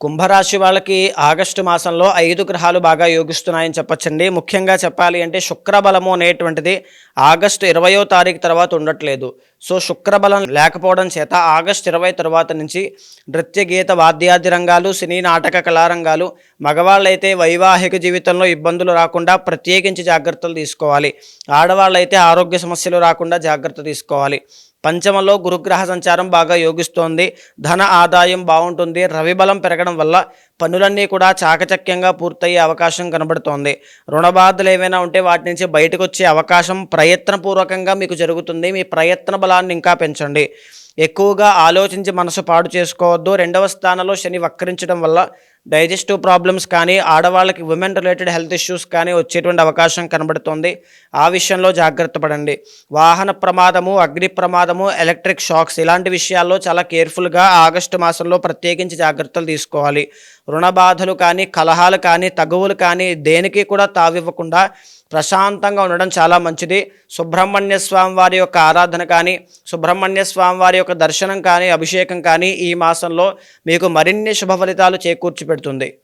కుంభరాశి వాళ్ళకి ఆగస్టు మాసంలో 5 గ్రహాలు బాగా యోగిస్తున్నాయని చెప్పొచ్చండి. ముఖ్యంగా చెప్పాలి అంటే శుక్రబలము అనేటువంటిది ఆగస్టు 20వ తారీఖు తర్వాత ఉండట్లేదు. సో శుక్రబలం లేకపోవడం చేత ఆగస్టు 20 తర్వాత నుంచి నృత్య, గీత, వాద్యాది రంగాలు, సినీ, నాటక కళారంగాలు, మగవాళ్ళైతే వైవాహిక జీవితంలో ఇబ్బందులు రాకుండా ప్రత్యేకించి జాగ్రత్తలు తీసుకోవాలి. ఆడవాళ్ళైతే ఆరోగ్య సమస్యలు రాకుండా జాగ్రత్త తీసుకోవాలి. పంచమలో గురుగ్రహ సంచారం బాగా యోగిస్తోంది. ధన ఆదాయం బాగుంటుంది. రవి బలం పెరగడం వల్ల పనులన్నీ కూడా చాకచక్యంగా పూర్తయ్యే అవకాశం కనబడుతోంది. రుణ బాధలు ఏమైనా ఉంటే వాటి నుంచి బయటకు వచ్చే అవకాశం ప్రయత్నపూర్వకంగా మీకు జరుగుతుంది. మీ ప్రయత్న బలాన్ని ఇంకా పెంచండి. ఎక్కువగా ఆలోచించి మనసు పాడు చేసుకోవద్దు. 2వ స్థానంలో శని వక్రించడం వల్ల డైజెస్టివ్ ప్రాబ్లమ్స్ కానీ, ఆడవాళ్ళకి ఉమెన్ రిలేటెడ్ హెల్త్ ఇష్యూస్ కానీ వచ్చేటువంటి అవకాశం కనబడుతోంది. ఆ విషయంలో జాగ్రత్త పడండి. వాహన ప్రమాదము, అగ్ని ప్రమాదము, ఎలక్ట్రిక్ షాక్స్ ఇలాంటి విషయాల్లో చాలా కేర్ఫుల్గా ఆగస్టు మాసంలో ప్రత్యేకించి జాగ్రత్తలు తీసుకోవాలి. రుణ బాధలు కానీ, కలహాలు కానీ, తగువులు కానీ దేనికి కూడా తావివ్వకుండా ప్రశాంతంగా ఉండడం చాలా మంచిది. సుబ్రహ్మణ్య స్వామి వారి యొక్క ఆరాధన కానీ, సుబ్రహ్మణ్య స్వామి వారి యొక్క దర్శనం కానీ, అభిషేకం కానీ ఈ మాసంలో మీకు మరిన్ని శుభ ఫలితాలు చేకూర్చి పెడుతుంది.